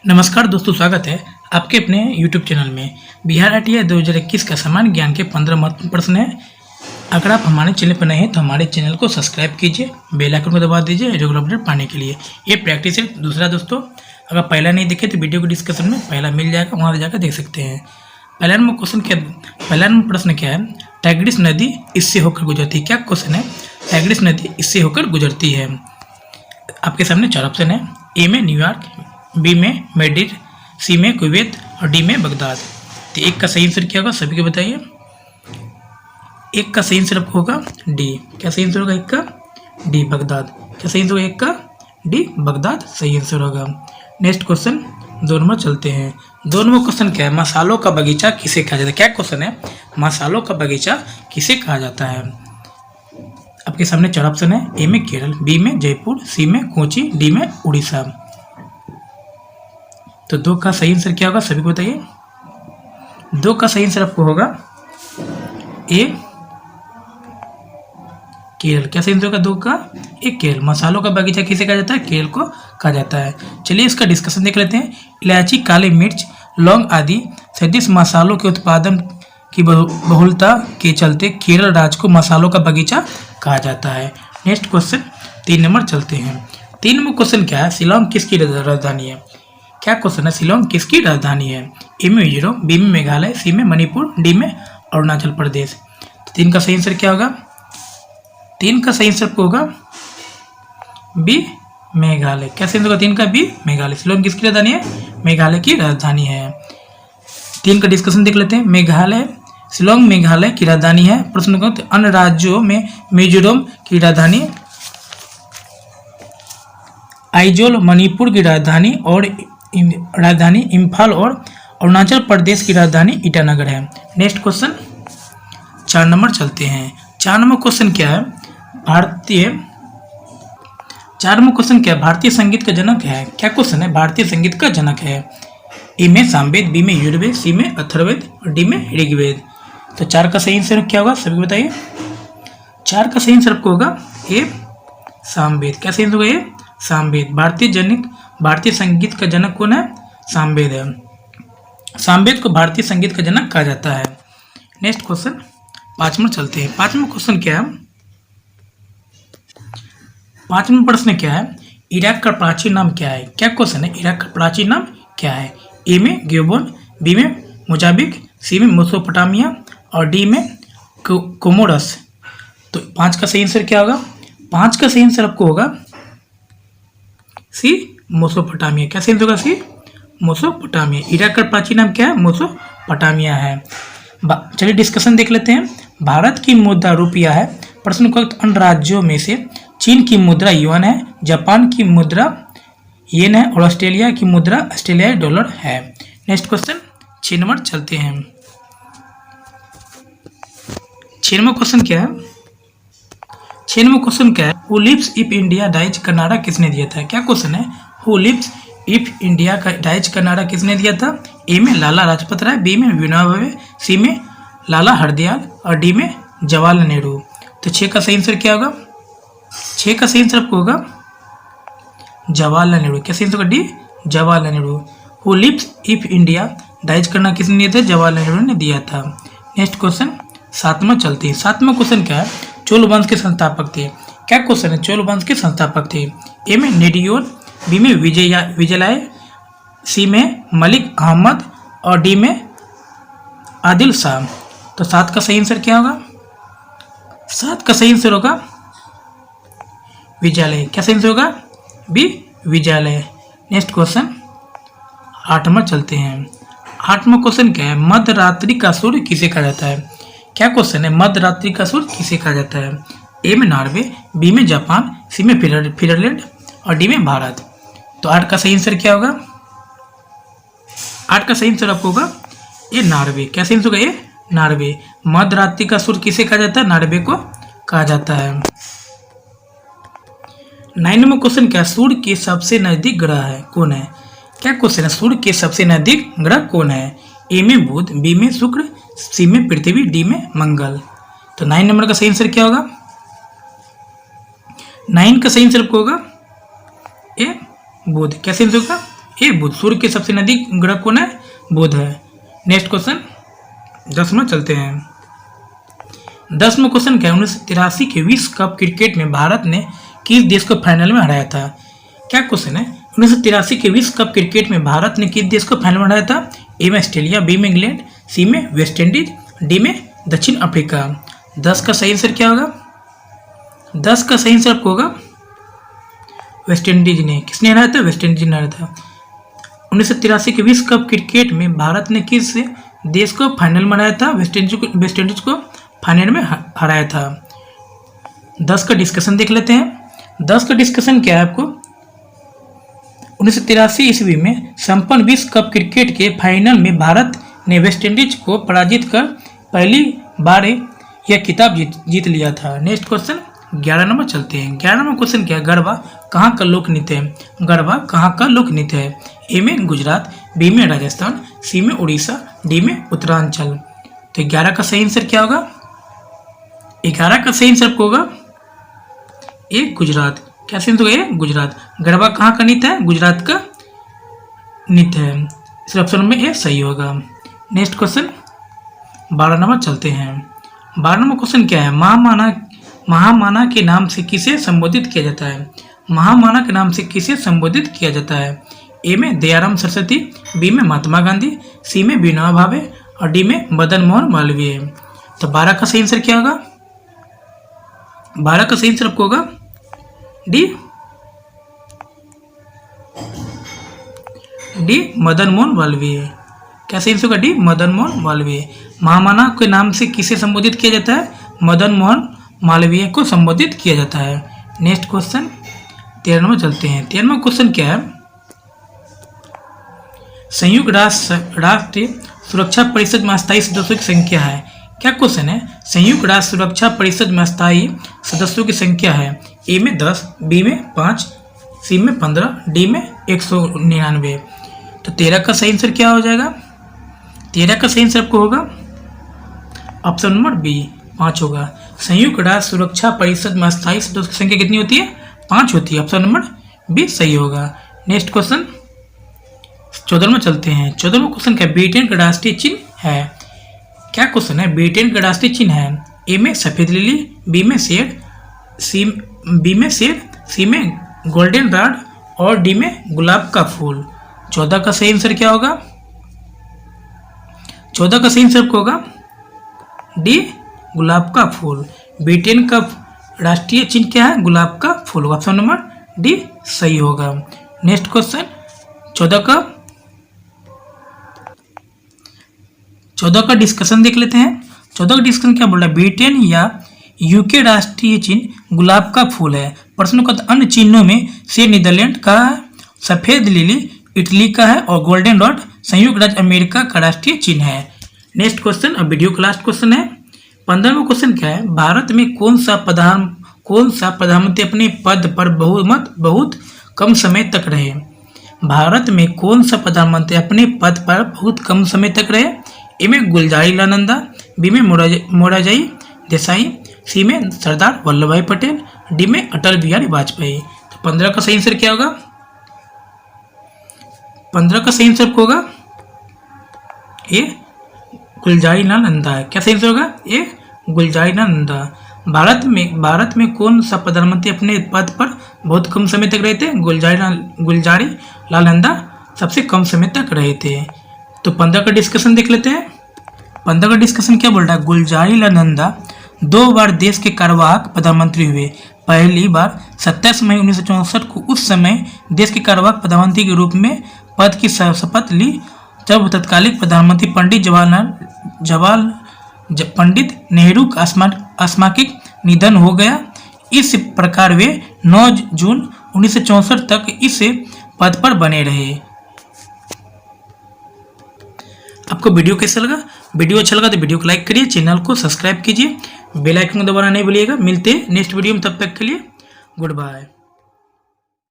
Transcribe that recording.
नमस्कार दोस्तों, स्वागत है आपके अपने YouTube चैनल में। बिहार आरटीआई 2021 का सामान्य ज्ञान के 15 महत्वपूर्ण प्रश्न है। अगर आप हमारे चैनल पर नए हैं तो हमारे चैनल को सब्सक्राइब कीजिए, बेल आइकन को दबा दीजिए रेगुलर अपडेट पाने के लिए। ये प्रैक्टिस है। दूसरा दोस्तों, अगर पहला नहीं देखे तो वीडियो को डिस्क्रिप्शन में पहला मिल जाएगा, वहाँ जाकर देख सकते हैं। पहला नंबर प्रश्न क्या है? टाइग्रिस नदी इससे होकर गुजरती है। क्या क्वेश्चन है? टाइग्रिस नदी इससे होकर गुजरती है। आपके सामने 4 ऑप्शन है। ए में न्यूयॉर्क, बी में मैड्रिड, सी में कुवैत और डी में बगदाद। तो एक का सही आंसर क्या होगा सभी को बताइए। एक का सही आंसर होगा डी। क्या सही आंसर होगा? एक का डी बगदाद। क्या सही आंसर होगा? एक का डी बगदाद सही आंसर होगा। नेक्स्ट क्वेश्चन 2 नंबर चलते हैं। 2 नंबर क्वेश्चन क्या है? मसालों का बगीचा किसे कहा जाता है? क्या क्वेश्चन है? मसालों का बगीचा किसे कहा जाता है? आपके सामने 4 ऑप्शन है। ए में केरल, बी में जयपुर, सी में कोची, डी में उड़ीसा। तो 2 का सही आंसर क्या होगा सभी को बताइए। 2 का सही आंसर आपको होगा ए केरल। क्या सही आंसर होगा 2 का? ए केरल। मसालों का बगीचा किसे कहा जाता है? केरल को कहा जाता है। चलिए इसका डिस्कशन देख लेते हैं। इलायची, काली मिर्च, लौंग आदि सदृश मसालों के उत्पादन की बहुलता के चलते केरल राज्य को मसालों का बगीचा कहा जाता है। नेक्स्ट क्वेश्चन 3 नंबर चलते हैं। 3 नंबर क्वेश्चन क्या है? शिलोंग किसकी राजधानी है? क्या क्वेश्चन है? शिलोंग किसकी राजधानी है? ए में मिजोरम, बी में मेघालय, सी में मणिपुर, डी में अरुणाचल प्रदेश। तो 3 का सही आंसर क्या होगा? 3 का सही आंसर होगा बी मेघालय। क्या सही आंसर होगा? 3 का बी मेघालय। शिलोंग किसकी राजधानी है? मेघालय की राजधानी है। 3 का डिस्कशन देख लेते हैं। मेघालय, शिलोंग मेघालय की राजधानी है। प्रश्न को अन्य राज्यों में मिजोरम की राजधानी आइजोल, मणिपुर की राजधानी इम्फाल और अरुणाचल प्रदेश की राजधानी ईटानगर है। नेक्स्ट क्वेश्चन 4 नंबर चलते हैं। 4 नंबर क्वेश्चन क्या है? 4 नंबर क्वेश्चन क्या है? भारतीय संगीत का जनक है। क्या क्वेश्चन है? भारतीय संगीत का जनक है। ए में सामवेद, बी में यजुर्वेद, सी में अथर्ववेद और डी में ऋग्वेद। तो 4 का सही आंसर क्या होगा सभी बताइए। 4 का सही आंसर आपको होगा ए सामवेद। क्या सही आंसर होगा? ए सामवेद। भारतीय संगीत का जनक कौन है? सामवेद है। सामवेद को भारतीय संगीत का जनक कहा जाता है। नेक्स्ट क्वेश्चन 5 नंबर चलते हैं। 5 नंबर क्वेश्चन क्या है? 5 नंबर प्रश्न क्या है? इराक का प्राचीन नाम क्या है? क्या क्वेश्चन है? इराक का प्राचीन नाम क्या है? ए में ग्योबोन, बी में मोजाबिक, सी में मेसोपोटामिया और डी में कोमोरस। तो 5 का सही आंसर क्या होगा? 5 का सही आंसर आपको होगा सी मेसोपोटामिया। क्या सही आंसर होगा? सी मेसोपोटामिया। इराक का प्राचीन नाम क्या है? मेसोपोटामिया है। चलिए डिस्कशन देख लेते हैं। भारत की मुद्रा रुपया है। प्रश्न को अन्य राज्यों में से चीन की मुद्रा युआन है, जापान की मुद्रा येन है और ऑस्ट्रेलिया की मुद्रा ऑस्ट्रेलियाई डॉलर है। नेक्स्ट क्वेश्चन 6 नंबर चलते हैं। 6 नंबर क्वेश्चन क्या है? 6 नंबर क्वेश्चन क्या है? Who lives if India dies का नारा किसने दिया था? क्या क्वेश्चन है? हु लिव्स इफ इंडिया का डाइज का नारा किसने दिया था? ए में लाला लाजपत राय, बी में विनोबा भावे, सी में लाला हरदयाल और डी में जवाहरलाल नेहरू। तो 6 का सही आंसर क्या होगा? 6 का सही आंसर आपको होगा जवाहरलाल नेहरू। क्या सही आंसर होगा? D Jawaharlal Nehru. Who lives if India dies करना किसने दिया था? जवाहरलाल नेहरू ने दिया था। नेक्स्ट क्वेश्चन 7 में चलते हैं। 7वां क्वेश्चन क्या है? चोल वंश के संस्थापक थे। क्या क्वेश्चन है? चोल वंश के संस्थापक थे। ए में नेडियोर, बी में विजयलाय, सी में मलिक अहमद और डी में आदिल शाह। तो 7 का सही आंसर क्या होगा? 7 का सही आंसर होगा विजयालय। क्या सही आंसर होगा? B Vijayalaya. Next question 8 number चलते हैं। 8वां क्वेश्चन क्या है? मध्यरात्रि का सूर्य किसे कहा जाता है? क्या क्वेश्चन है? मध्यरात्रि का सूर्य किसे कहा जाता है? ए में नॉर्वे, बी में जापान, सी में फिनलैंड और डी में भारत। तो 8 का सही आंसर क्या होगा? 8 का सही आंसर आपको होगा ये नॉर्वे। क्या सही आंसर होगा? ये नॉर्वे। मध्यरात्रि का सूर्य किसे कहा जाता है? नॉर्वे को कहा जाता है। 9 नंबर क्वेश्चन क्या? सूर्य के सबसे नजदीक ग्रह है कौन है? क्या क्वेश्चन है? सूर्य के सबसे नजदीक ग्रह कौन है? ए में बुध, बी में शुक्र, सी में पृथ्वी, डी में मंगल। तो 9 नंबर का सही आंसर क्या होगा? 9 का सही आंसर आपको होगा ए बुध। क्या सही आंसर होगा? ए बुध। सूर्य के सबसे नजदीक ग्रह कौन है? बुध है। नेक्स्ट क्वेश्चन 10वां चलते हैं। 10वां क्वेश्चन क्या है? 1983 के विश्व कप क्रिकेट में भारत ने किस देश को फाइनल में हराया था? क्या क्वेश्चन है? 1983 के विश्व कप क्रिकेट में भारत ने किस देश को फाइनल में हराया था? ए में ऑस्ट्रेलिया, बी में इंग्लैंड, सी में वेस्ट इंडीज, डी में दक्षिण अफ्रीका। 10 का सही आंसर क्या होगा? 10 का सही आंसर आपको होगा वेस्ट इंडीज ने। किसने हराया था? वेस्ट इंडीज ने हराया था। 1983 के विश्व कप क्रिकेट में भारत ने किस देश को फाइनल में हराया था? वेस्ट इंडीज को फाइनल में हराया था। 10 का डिस्कशन देख लेते हैं। 10 का डिस्कशन क्या है आपको? 1983 ईस्वी में संपन्न विश्व कप क्रिकेट के फाइनल में भारत ने वेस्ट इंडीज को पराजित कर पहली बार यह खिताब जीत लिया था। नेक्स्ट क्वेश्चन 11 नंबर चलते हैं। 11 नंबर क्वेश्चन क्या है? गरबा कहाँ का लोक नृत्य है? गरबा कहाँ का लोक नृत्य है? ए में गुजरात, बी में राजस्थान, सी में उड़ीसा, डी में उत्तरांचल। तो 11 का सही आंसर क्या होगा? 11 का सही आंसर होगा ए गुजरात। क्या सही आंसर होगा? गुजरात। गरबा कहाँ का नृत्य है? गुजरात का नृत्य है। इस ऑप्शन में ए सही होगा। नेक्स्ट क्वेश्चन 12 नंबर चलते हैं। 12 नंबर क्वेश्चन क्या है? महामाना के नाम से किसे संबोधित किया जाता है? महामाना के नाम से किसे संबोधित किया जाता है? ए में दयाराम सरस्वती, बी में महात्मा गांधी, सी में विनोबा भावे और डी में मदन मोहन मालवीय। तो 12 का सही आंसर क्या होगा? 12 का सही आंसर आपको होगा डी मदन मोहन मालवीय। क्या सही आंसर होगा? डी मदन मोहन मालवीय। महामाना के नाम से किसे संबोधित किया जाता है? मदन मोहन मालवीय को संबोधित किया जाता है। नेक्स्ट क्वेश्चन 13 में चलते हैं। 13वां क्वेश्चन क्या है? संयुक्त राष्ट्र सुरक्षा परिषद में स्थायी सदस्यों की संख्या है। क्या क्वेश्चन है? संयुक्त राष्ट्र सुरक्षा परिषद में स्थायी सदस्यों की संख्या है। ए में 10, बी में 5, सी में 15, डी में 199। तो 13 का सही आंसर क्या हो जाएगा? 13 का सही आंसर आपको होगा ऑप्शन नंबर बी 5 होगा। संयुक्त राष्ट्र सुरक्षा परिषद में स्थायी सदस्यों की संख्या कितनी होती है? 5 होती है। ऑप्शन नंबर बी सही होगा। नेक्स्ट क्वेश्चन 14 में चलते हैं। 14वां क्वेश्चन क्या? ब्रिटेन का राष्ट्रीय चिन्ह है। क्या क्वेश्चन है? ब्रिटेन का राष्ट्रीय चिन्ह है। ए में सफेद लिली, बी में शेर, सी में गोल्डन रॉड और डी में गुलाब का फूल। 14 का सही आंसर क्या होगा? 14 का सही आंसर होगा डी गुलाब का फूल। ब्रिटेन का राष्ट्रीय चिन्ह क्या है? गुलाब का फूल। ऑप्शन नंबर डी सही होगा। नेक्स्ट क्वेश्चन 14 का डिस्कशन देख लेते हैं। 14 का डिस्कशन क्या बोल रहा है? ब्रिटेन या यूके राष्ट्रीय चिन्ह गुलाब का फूल है। प्रश्नों का अन्य चिन्हों में से नीदरलैंड का है, सफेद लिली इटली का है और गोल्डन रॉड संयुक्त राज्य अमेरिका का राष्ट्रीय चिन्ह है। नेक्स्ट क्वेश्चन अब वीडियो का लास्ट क्वेश्चन है। 15वां क्वेश्चन क्या है? भारत में कौन सा प्रधानमंत्री अपने पद पर बहुत कम समय तक रहे? भारत में कौन सा प्रधानमंत्री अपने पद पर बहुत कम समय तक रहे? ए में गुलजारी लाल नंदा, बी में मोरारजी देसाई, सी में सरदार वल्लभ भाई पटेल, डी में अटल बिहारी वाजपेयी। तो 15 का सही आंसर क्या होगा? 15 का सही आंसर होगा ए गुलजारी लाल नंदा है। क्या सही आंसर होगा? ए गुलजारी लाल नंदा। भारत में कौन सा प्रधानमंत्री अपने पद पर बहुत कम समय तक रहे थे? गुलजारी लाल नंदा सबसे कम समय तक रहे थे। तो 15 का डिस्कशन देख लेते हैं। 15 का डिस्कशन क्या बोल रहा है? गुलजारी लाल नंदा 2 बार देश के कार्यवाहक प्रधानमंत्री हुए। पहली बार 27 मई 1964 को उस समय देश के कार्यवाहक प्रधानमंत्री के रूप में पद की शपथ ली जब तत्कालीन प्रधानमंत्री पंडित नेहरू का अकस्मात निधन हो गया। इस प्रकार वे 9 जून 1964 तक इस पद पर बने रहे। आपको वीडियो कैसा लगा? वीडियो अच्छा लगा तो वीडियो को लाइक करिए, चैनल को सब्सक्राइब कीजिए, बेल आइकन को दबाना नहीं भूलिएगा। मिलते हैं नेक्स्ट वीडियो में, तब तक के लिए गुड बाय।